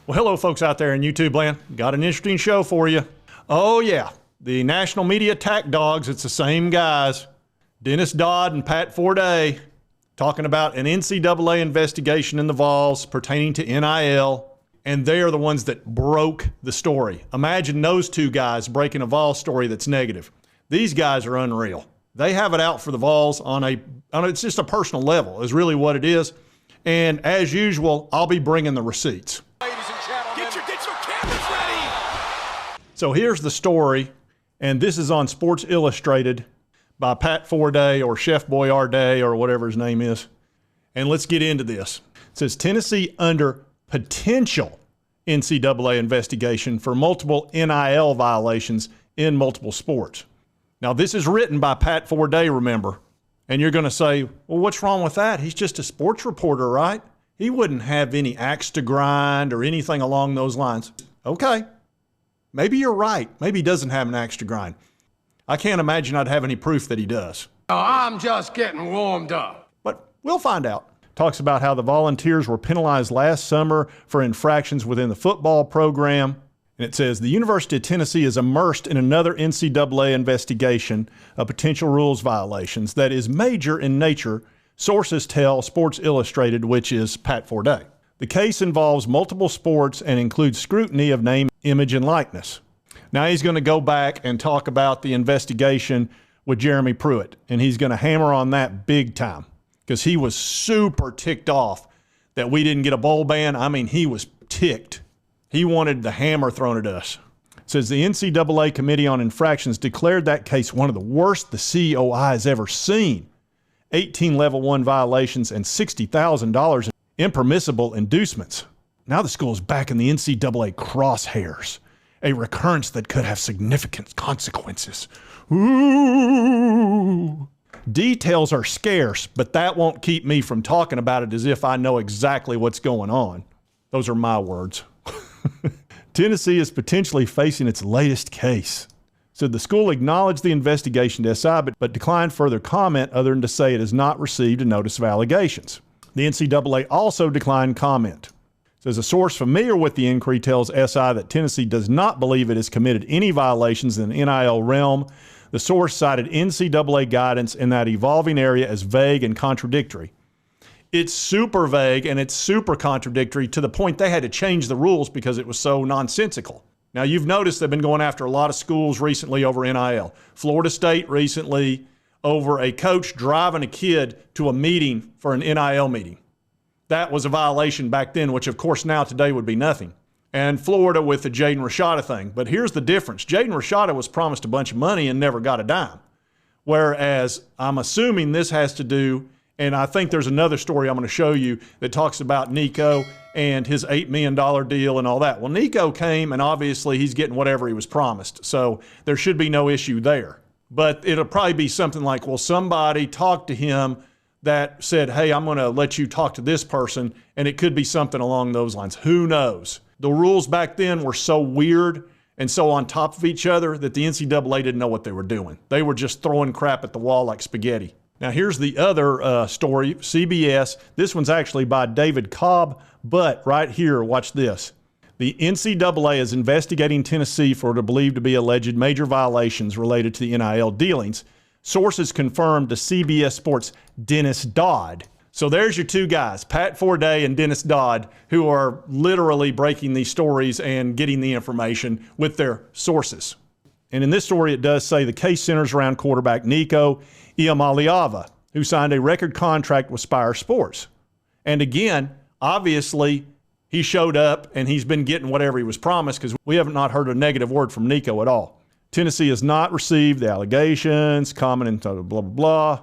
Well, hello, folks out there in YouTube land. Got an interesting show for you. Oh, yeah. The national media attack dogs, it's the same guys. Dennis Dodd and Pat Forday talking about an NCAA investigation in the Vols pertaining to NIL, and they are the ones that broke the story. Imagine those two guys breaking a Vols story that's negative. These guys are unreal. They have it out for the Vols on it's just a personal level is really what it is. And as usual, I'll be bringing the receipts. Get your cameras ready. So here's the story, and this is on Sports Illustrated by Pat Forday or Chef Boyardee or whatever his name is. And let's get into this. It says Tennessee under potential NCAA investigation for multiple NIL violations in multiple sports. Now, this is written by Pat Forday, remember. And you're going to say, well, what's wrong with that? He's just a sports reporter, right? He wouldn't have any axe to grind or anything along those lines. Okay, maybe you're right. Maybe he doesn't have an axe to grind. I can't imagine I'd have any proof that he does. Oh, I'm just getting warmed up. But we'll find out. Talks about how the Volunteers were penalized last summer for infractions within the football program. And it says, the University of Tennessee is immersed in another NCAA investigation of potential rules violations that is major in nature, sources tell Sports Illustrated, which is Pat Forday. The case involves multiple sports and includes scrutiny of name, image, and likeness. Now he's going to go back and talk about the investigation with Jeremy Pruitt, and he's going to hammer on that big time because he was super ticked off that we didn't get a bowl ban. I mean, he was ticked. He wanted the hammer thrown at us. It says the NCAA Committee on Infractions declared that case one of the worst the COI has ever seen. 18 Level 1 violations and $60,000 in impermissible inducements. Now the school is back in the NCAA crosshairs, a recurrence that could have significant consequences. Ooh. Details are scarce, but that won't keep me from talking about it as if I know exactly what's going on. Those are my words. Tennessee is potentially facing its latest case. So the school acknowledged the investigation to SI, but declined further comment other than to say it has not received a notice of allegations. The NCAA also declined comment. Says a source familiar with the inquiry tells SI that Tennessee does not believe it has committed any violations in the NIL realm. The source cited NCAA guidance in that evolving area as vague and contradictory. It's super vague and it's super contradictory to the point they had to change the rules because it was so nonsensical. Now, you've noticed they've been going after a lot of schools recently over NIL. Florida State recently over a coach driving a kid to a meeting for an NIL meeting. That was a violation back then, which of course now today would be nothing. And Florida with the Jaden Rashada thing. But here's the difference. Jaden Rashada was promised a bunch of money and never got a dime. Whereas I'm assuming this has to do, and I think there's another story I'm going to show you that talks about Nico and his $8 million deal and all that. Well, Nico came, and obviously he's getting whatever he was promised. So there should be no issue there. But it'll probably be something like, well, somebody talked to him that said, hey, I'm going to let you talk to this person, and it could be something along those lines. Who knows? The rules back then were so weird and so on top of each other that the NCAA didn't know what they were doing. They were just throwing crap at the wall like spaghetti. Now, here's the other story, CBS. This one's actually by David Cobb, but right here, watch this. The NCAA is investigating Tennessee for what are believed to be alleged major violations related to the NIL dealings. Sources confirmed to CBS Sports' Dennis Dodd. So there's your two guys, Pat Forday and Dennis Dodd, who are literally breaking these stories and getting the information with their sources. And in this story, it does say the case centers around quarterback Nico Iamaleava, who signed a record contract with Spire Sports. And again, obviously, he showed up and he's been getting whatever he was promised because we have not heard a negative word from Nico at all. Tennessee has not received the allegations, commenting blah, blah, blah.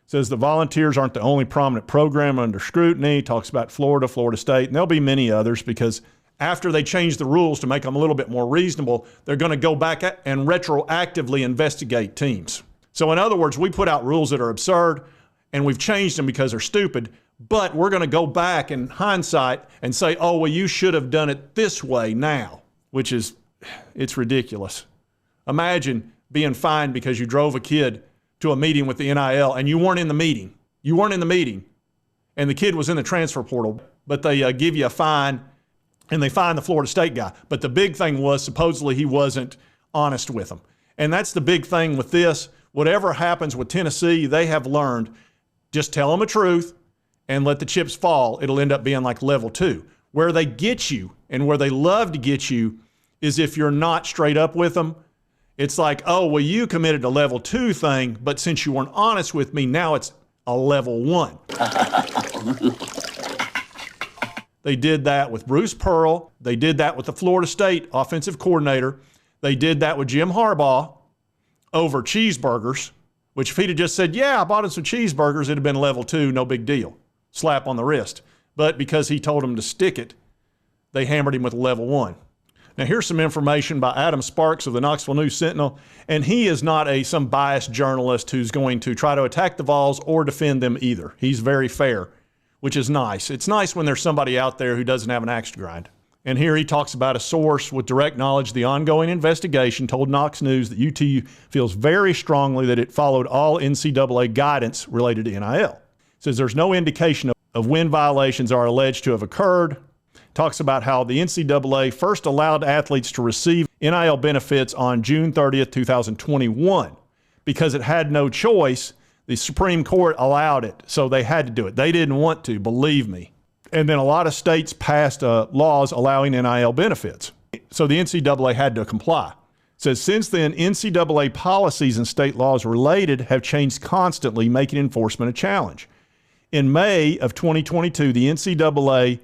Says the Volunteers aren't the only prominent program under scrutiny. Talks about Florida, Florida State, and there'll be many others because after they change the rules to make them a little bit more reasonable, they're going to go back and retroactively investigate teams. So in other words, we put out rules that are absurd and we've changed them because they're stupid, but we're going to go back in hindsight and say, oh, well, you should have done it this way now, which is, it's ridiculous. Imagine being fined because you drove a kid to a meeting with the NIL and you weren't in the meeting. You weren't in the meeting and the kid was in the transfer portal, but they give you a fine and they find the Florida State guy. But the big thing was supposedly he wasn't honest with them. And that's the big thing with this. Whatever happens with Tennessee, they have learned, just tell them the truth and let the chips fall. It'll end up being like level 2. Where they get you and where they love to get you is if you're not straight up with them. It's like, oh, well, you committed a level 2 thing, but since you weren't honest with me, now it's a level 1. They did that with Bruce Pearl. They did that with the Florida State offensive coordinator. They did that with Jim Harbaugh over cheeseburgers, which if he'd have just said, yeah, I bought him some cheeseburgers, it'd have been level 2, no big deal. Slap on the wrist. But because he told him to stick it, they hammered him with a level 1. Now, here's some information by Adam Sparks of the Knoxville News-Sentinel, and he is not some biased journalist who's going to try to attack the Vols or defend them either. He's very fair, which is nice. It's nice when there's somebody out there who doesn't have an axe to grind. And here he talks about a source with direct knowledge of the ongoing investigation told Knox News that UT feels very strongly that it followed all NCAA guidance related to NIL. Says there's no indication of when violations are alleged to have occurred. Talks about how the NCAA first allowed athletes to receive NIL benefits on June 30th, 2021. Because it had no choice, the Supreme Court allowed it, so they had to do it. They didn't want to, believe me. And then a lot of states passed laws allowing NIL benefits. So the NCAA had to comply. It says, since then, NCAA policies and state laws related have changed constantly, making enforcement a challenge. In May of 2022, the NCAA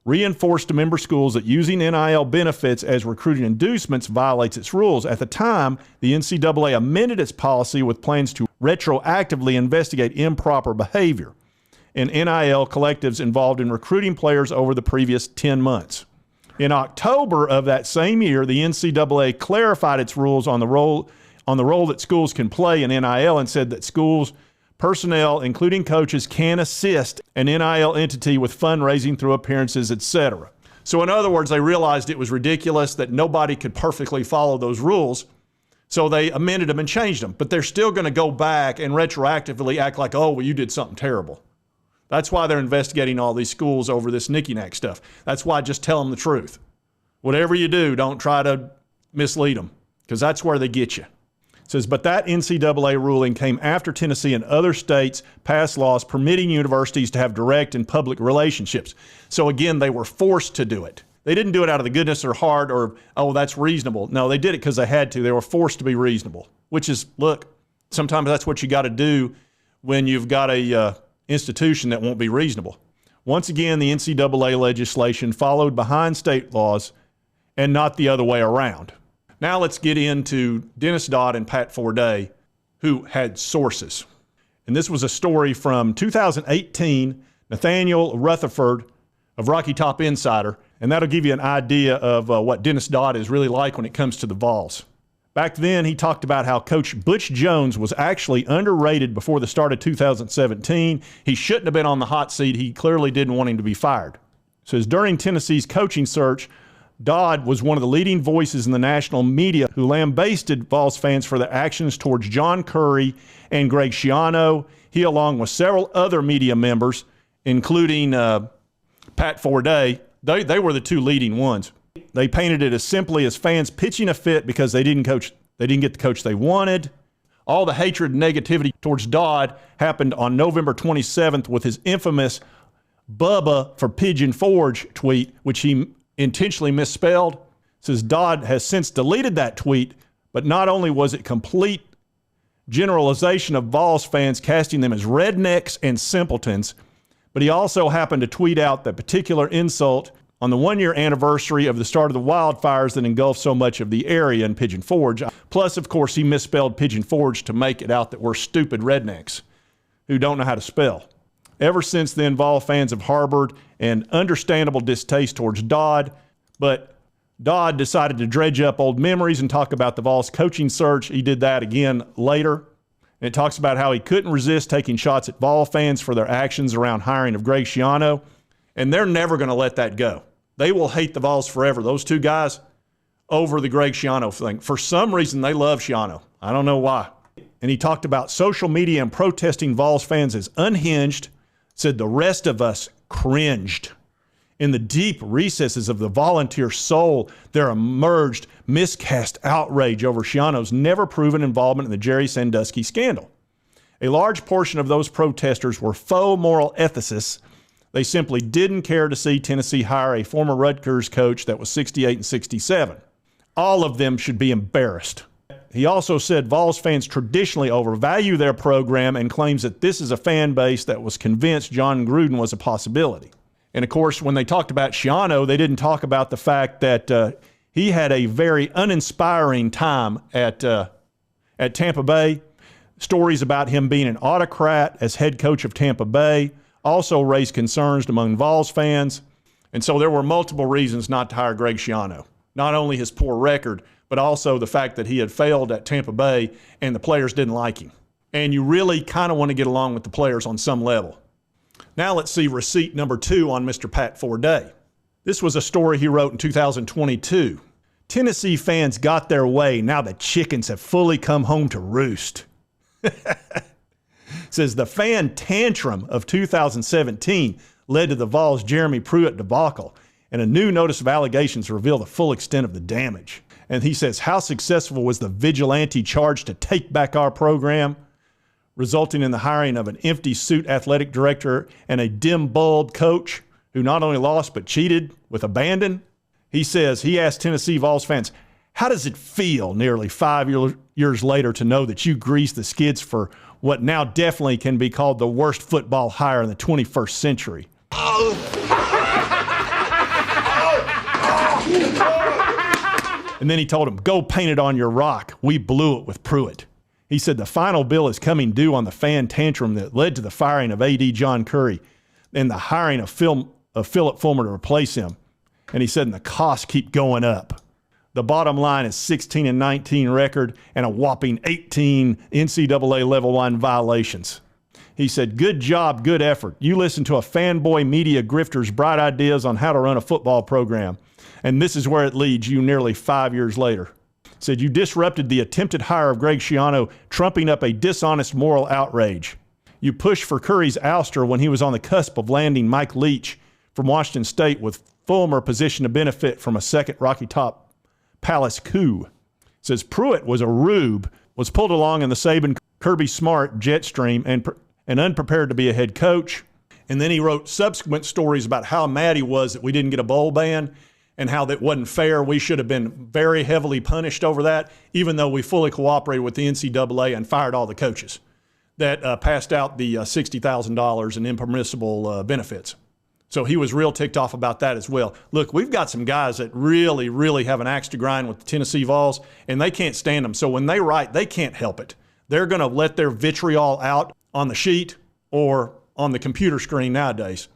reinforced to member schools that using NIL benefits as recruiting inducements violates its rules. At the time, the NCAA amended its policy with plans to retroactively investigate improper behavior and NIL collectives involved in recruiting players over the previous 10 months. In October of that same year, the NCAA clarified its rules on the role that schools can play in NIL and said that schools' personnel, including coaches, can assist an NIL entity with fundraising through appearances, etc. So in other words, they realized it was ridiculous that nobody could perfectly follow those rules, so they amended them and changed them. But they're still going to go back and retroactively act like, oh, well, you did something terrible. That's why they're investigating all these schools over this nicky-nack stuff. That's why just tell them the truth. Whatever you do, don't try to mislead them, because that's where they get you. It says, but that NCAA ruling came after Tennessee and other states passed laws permitting universities to have direct and public relationships. So again, they were forced to do it. They didn't do it out of the goodness of their heart or, oh, that's reasonable. No, they did it because they had to. They were forced to be reasonable, which is, look, sometimes that's what you got to do when you've got a institution that won't be reasonable. Once again, the NCAA legislation followed behind state laws and not the other way around. Now let's get into Dennis Dodd and Pat Forday, who had sources. And this was a story from 2018, Nathaniel Rutherford of Rocky Top Insider, and that'll give you an idea of what Dennis Dodd is really like when it comes to the Vols. Back then, he talked about how Coach Butch Jones was actually underrated before the start of 2017. He shouldn't have been on the hot seat. He clearly didn't want him to be fired. It says, during Tennessee's coaching search, Dodd was one of the leading voices in the national media who lambasted Vols fans for their actions towards John Curry and Greg Schiano. He, along with several other media members, including Pat Forday, they were the two leading ones. They painted it as simply as fans pitching a fit because they didn't get the coach they wanted. All the hatred and negativity towards Dodd happened on November 27th with his infamous Bubba for Pigeon Forge tweet, which he intentionally misspelled. It says Dodd has since deleted that tweet, but not only was it complete generalization of Vols fans, casting them as rednecks and simpletons, but he also happened to tweet out that particular insult on the one-year anniversary of the start of the wildfires that engulfed so much of the area in Pigeon Forge. Plus, of course, he misspelled Pigeon Forge to make it out that we're stupid rednecks who don't know how to spell. Ever since then, Vol fans have harbored an understandable distaste towards Dodd, but Dodd decided to dredge up old memories and talk about the Vols coaching search. He did that again later. And it talks about how he couldn't resist taking shots at Vol fans for their actions around hiring of Greg Schiano. And they're never going to let that go. They will hate the Vols forever, those two guys, over the Greg Schiano thing. For some reason, they love Schiano. I don't know why. And he talked about social media and protesting Vols fans as unhinged, said the rest of us cringed. In the deep recesses of the volunteer soul, there emerged miscast outrage over Schiano's never-proven involvement in the Jerry Sandusky scandal. A large portion of those protesters were faux moral ethicists. They simply didn't care to see Tennessee hire a former Rutgers coach that was 68 and 67. All of them should be embarrassed. He also said Vols fans traditionally overvalue their program and claims that this is a fan base that was convinced John Gruden was a possibility. And of course, when they talked about Schiano, they didn't talk about the fact that he had a very uninspiring time at Tampa Bay. Stories about him being an autocrat as head coach of Tampa Bay also raised concerns among Vols fans. And so there were multiple reasons not to hire Greg Schiano. Not only his poor record, but also the fact that he had failed at Tampa Bay and the players didn't like him. And you really kind of want to get along with the players on some level. Now let's see receipt number 2 on Mr. Pat Forday. This was a story he wrote in 2022. Tennessee fans got their way. Now the chickens have fully come home to roost. Says the fan tantrum of 2017 led to the Vols' Jeremy Pruitt debacle, and a new notice of allegations reveal the full extent of the damage. And he says, how successful was the vigilante charge to take back our program, resulting in the hiring of an empty suit athletic director and a dim-bulbed coach who not only lost but cheated with abandon? He says he asked Tennessee Vols fans, how does it feel nearly 5 years later to know that you greased the skids for what now definitely can be called the worst football hire in the 21st century? And then he told him, go paint it on your rock. We blew it with Pruitt. He said the final bill is coming due on the fan tantrum that led to the firing of A.D. John Curry and the hiring of Philip Fulmer to replace him. And he said, and the costs keep going up. The bottom line is 16-19 record and a whopping 18 NCAA level 1 violations. He said, good job, good effort. You listen to a fanboy media grifter's bright ideas on how to run a football program. And this is where it leads you nearly 5 years later. Said you disrupted the attempted hire of Greg Schiano, trumping up a dishonest moral outrage. You pushed for Curry's ouster when he was on the cusp of landing Mike Leach from Washington State, with Fulmer positioned to benefit from a second Rocky Top Palace coup. Says Pruitt was a rube, was pulled along in the Saban Kirby Smart jet stream and unprepared to be a head coach. And then he wrote subsequent stories about how mad he was that we didn't get a bowl ban and how that wasn't fair. We should have been very heavily punished over that, even though we fully cooperated with the NCAA and fired all the coaches that passed out the $60,000 in impermissible benefits. So he was real ticked off about that as well. Look, we've got some guys that really, really have an axe to grind with the Tennessee Vols, and they can't stand them. So when they write, they can't help it. They're going to let their vitriol out on the sheet or on the computer screen nowadays.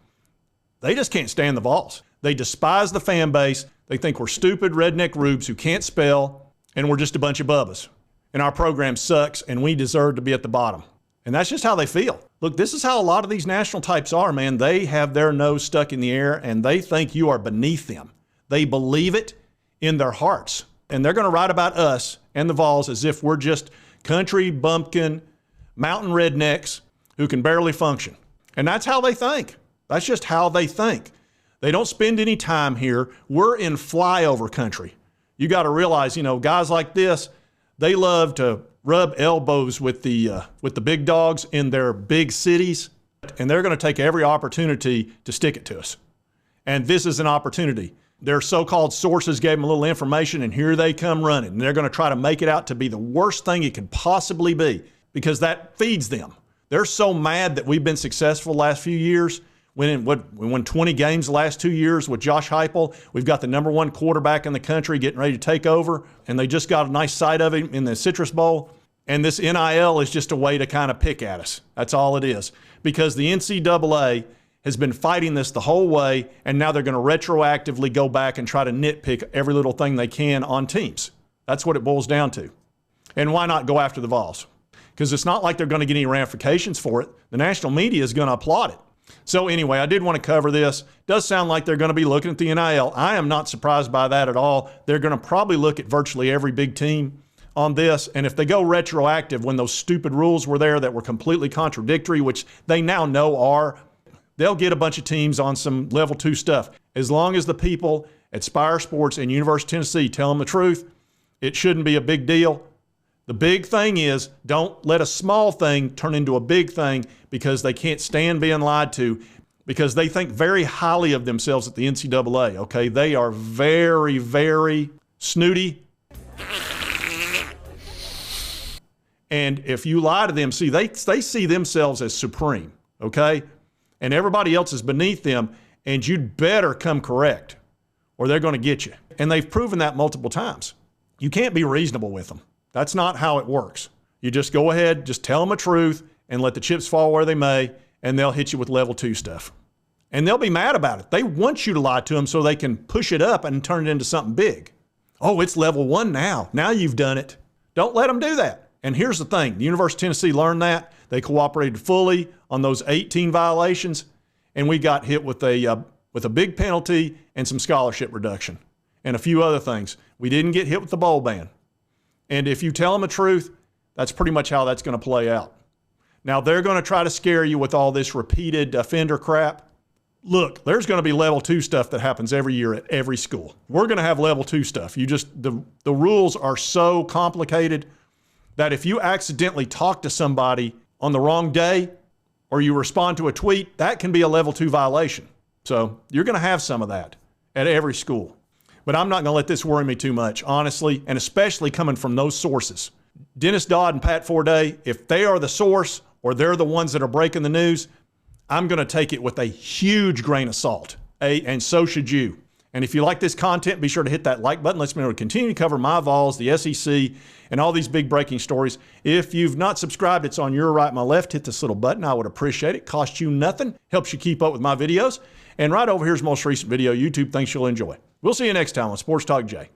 They just can't stand the Vols. They despise the fan base. They think we're stupid redneck rubes who can't spell, and we're just a bunch of bubbas. And our program sucks, and we deserve to be at the bottom. And that's just how they feel. Look, this is how a lot of these national types are, man. They have their nose stuck in the air, and they think you are beneath them. They believe it in their hearts. And they're going to write about us and the Vols as if we're just country bumpkin, mountain rednecks who can barely function. And that's how they think. That's just how they think. They don't spend any time here. We're in flyover country. You got to realize, guys like this, they love to rub elbows with the big dogs in their big cities, and they're going to take every opportunity to stick it to us. And this is an opportunity. Their so-called sources gave them a little information, and here they come running. And they're going to try to make it out to be the worst thing it could possibly be, because that feeds them. They're so mad that we've been successful the last few years. We won 20 games the last 2 years with Josh Heupel. We've got the number 1 quarterback in the country getting ready to take over, and they just got a nice sight of him in the Citrus Bowl. And this NIL is just a way to kind of pick at us. That's all it is. Because the NCAA has been fighting this the whole way, and now they're going to retroactively go back and try to nitpick every little thing they can on teams. That's what it boils down to. And why not go after the Vols? Because it's not like they're going to get any ramifications for it. The national media is going to applaud it. So anyway, I did want to cover this. Does sound like they're going to be looking at the NIL. I am not surprised by that at all. They're going to probably look at virtually every big team on this. And if they go retroactive when those stupid rules were there that were completely contradictory, which they now know are, they'll get a bunch of teams on some level 2 stuff. As long as the people at Spire Sports and University of Tennessee tell them the truth, it shouldn't be a big deal. The big thing is, don't let a small thing turn into a big thing because they can't stand being lied to, because they think very highly of themselves at the NCAA, okay? They are very, very snooty. And if you lie to them, see, they see themselves as supreme, okay? And everybody else is beneath them, and you'd better come correct or they're going to get you. And they've proven that multiple times. You can't be reasonable with them. That's not how it works. You just go ahead, just tell them the truth and let the chips fall where they may, and they'll hit you with level 2 stuff. And they'll be mad about it. They want you to lie to them so they can push it up and turn it into something big. Oh, it's level 1 now. Now you've done it. Don't let them do that. And here's the thing. The University of Tennessee learned that. They cooperated fully on those 18 violations, and we got hit with a big penalty and some scholarship reduction and a few other things. We didn't get hit with the bowl ban. And if you tell them the truth, that's pretty much how that's going to play out. Now, they're going to try to scare you with all this repeated offender crap. Look, there's going to be level 2 stuff that happens every year at every school. We're going to have level 2 stuff. The rules are so complicated that if you accidentally talk to somebody on the wrong day or you respond to a tweet, that can be a level 2 violation. So you're going to have some of that at every school. But I'm not going to let this worry me too much, honestly, and especially coming from those sources. Dennis Dodd and Pat Forday, if they are the source or they're the ones that are breaking the news, I'm going to take it with a huge grain of salt, and so should you. And if you like this content, be sure to hit that like button. Let's be able to continue to cover my Vols, the SEC, and all these big breaking stories. If you've not subscribed, it's on your right, my left. Hit this little button. I would appreciate it. Costs you nothing. Helps you keep up with my videos. And right over here's the most recent video YouTube thinks you'll enjoy. We'll see you next time on Sports Talk Jay.